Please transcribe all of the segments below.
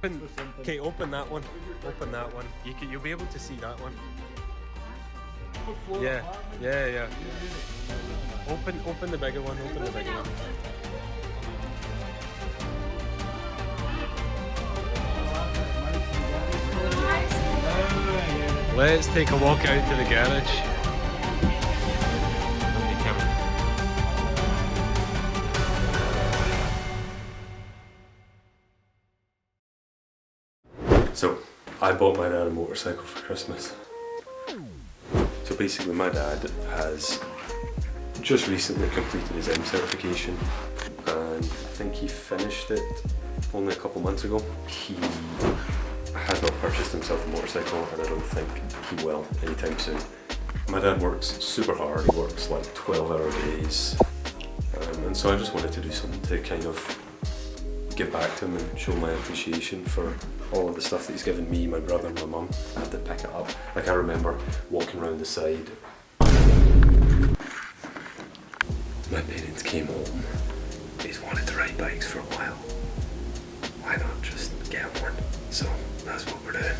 Okay, open that one. Open that one. You'll be able to see that one. Yeah, yeah, yeah. Open the bigger one. Open the bigger one. Let's take a walk out to the garage. So, I bought my dad a motorcycle for Christmas. So basically my dad has just recently completed his M certification and I think he finished it only a couple months ago. He has not purchased himself a motorcycle and I don't think he will anytime soon. My dad works super hard, he works like 12-hour days and so I just wanted to do something to kind of give back to him and show my appreciation for all of the stuff that he's given me, my brother and my mum. I had to pick it up. Like I remember walking around the side. My parents came home. He's wanted to ride bikes for a while. Why not just get one? So that's what we're doing.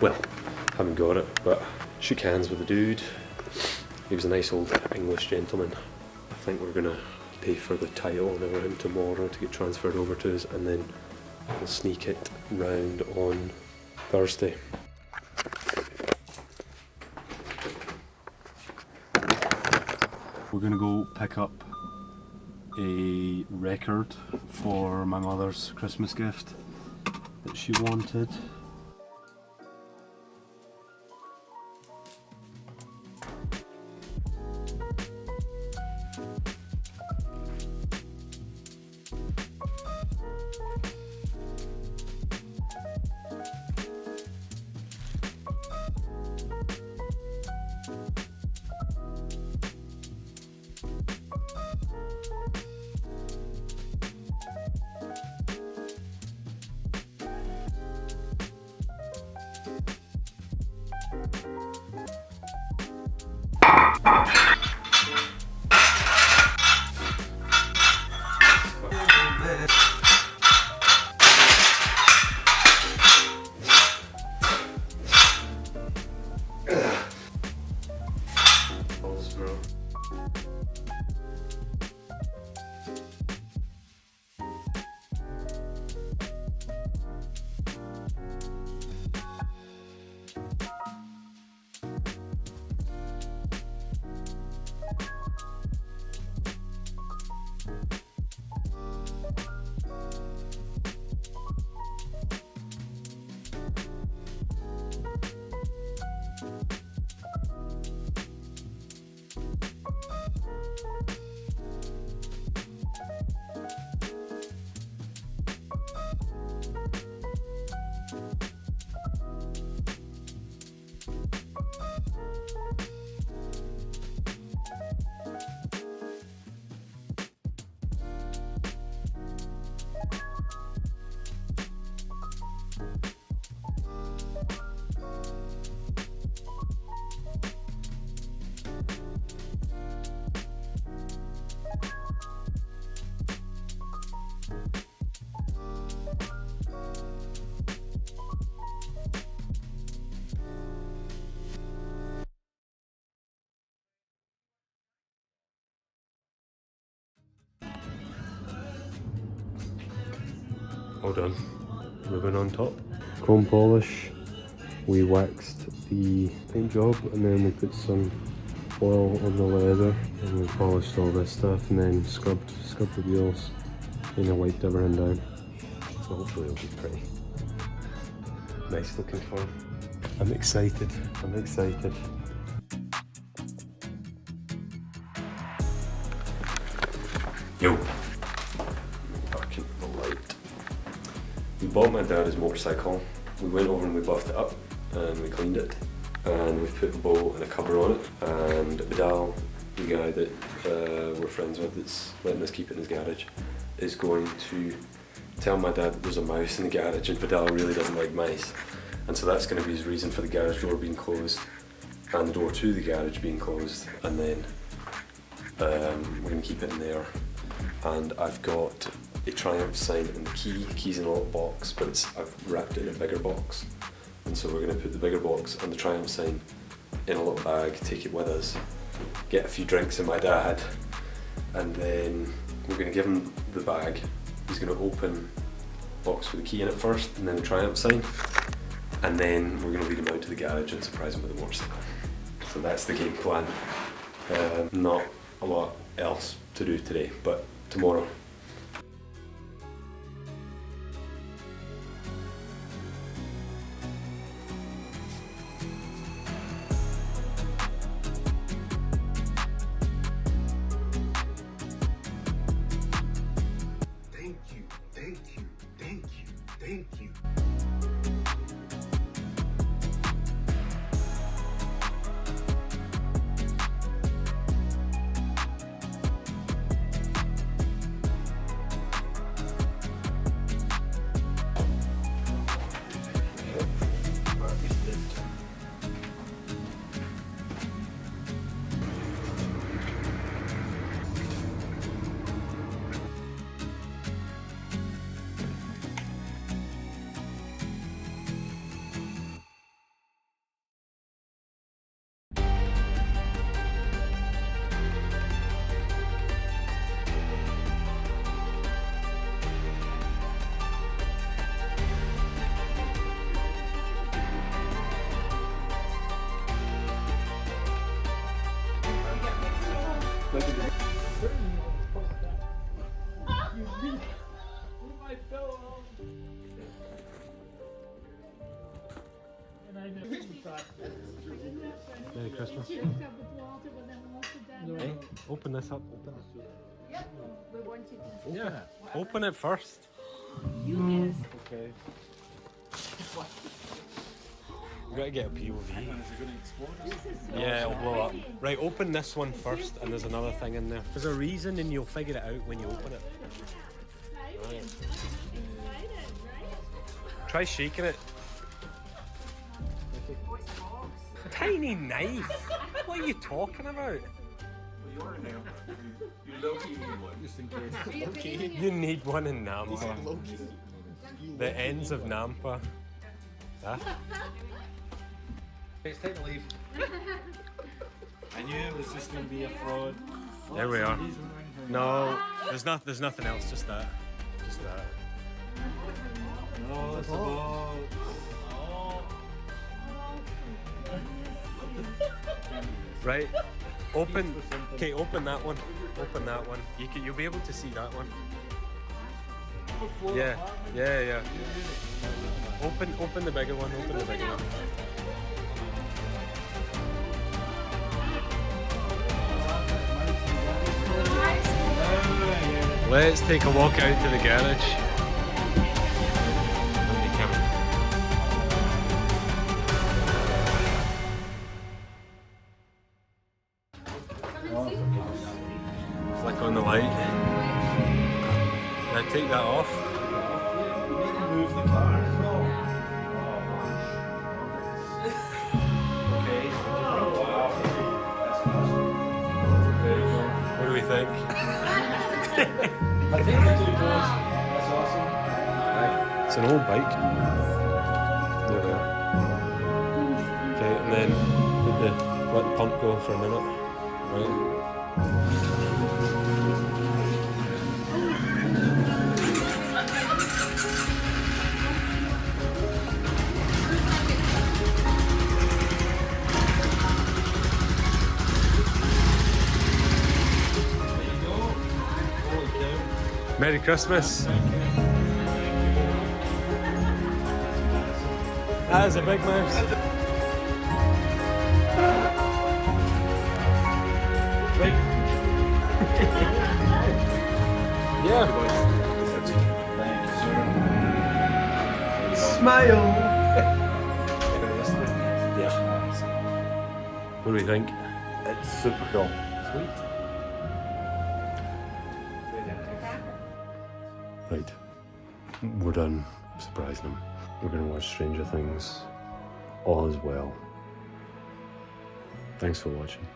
Well, haven't got it, but shook hands with the dude. He was a nice old English gentleman. I think we're gonna pay for the title and everything tomorrow to get transferred over to us, and then we'll sneak it round on Thursday. We're gonna go pick up a record for my mother's Christmas gift that she wanted. all done. Ribbon on top. Chrome polish. We waxed the paint job and then we put some oil on the leather and we polished all this stuff and then scrubbed the wheels and I wiped everything down. So hopefully it'll be pretty nice looking fun. I'm excited. Yo! Parking the light. We bought my dad's motorcycle. We went over and we buffed it up and we cleaned it. And we've put a bow and a cover on it. And Vidal, the guy that we're friends with that's letting us keep it in his garage, is going to tell my dad that there's a mouse in the garage and Vidal really doesn't like mice. And so that's going to be his reason for the garage door being closed and the door to the garage being closed. And then we're going to keep it in there. And I've got a Triumph sign and the key's in a little box, but I've wrapped it in a bigger box. And so we're going to put the bigger box and the Triumph sign in a little bag, take it with us, get a few drinks in my dad, and then we're going to give him the bag. He's going to open the box with the key in it first, and then the Triumph sign, and then we're going to lead him out to the garage and surprise him with the motorcycle. So that's the game plan. Not a lot else to do today, but tomorrow. Thank you. Merry Christmas. Hey, open this up. Open it. Yep, we want you to. Yeah, open it first. You Okay. We gotta get a POV. Yeah, it'll blow up. Right, open this one first, and there's another thing in there. There's a reason, and you'll figure it out when you open it. Right. Try shaking it. Tiny knife. What are you talking about? You need one in Nampa. The ends of Nampa. Huh? It's time to leave. I knew it was just going to be a fraud. There we are. No, there's nothing else. Just that. Just that. No, it's a box. Right. Open. Okay, open that one. Open that one. You'll be able to see that one. Yeah. Open the bigger one. Open the bigger one. Let's take a walk out to the garage. Flick on the light. Now take that off. Move the car as well. Okay. Wow. What do we think? I think the two goes. That's awesome. It's an old bike. There we are. Okay, and then let the pump go for a minute. Right. Merry Christmas. That's a big mouse. Yeah. Thank you, sir. Smile. Yeah. What do we think? It's super cool. Sweet. Right. We're done surprising him. We're going to watch Stranger Things. All is well. Thanks for watching.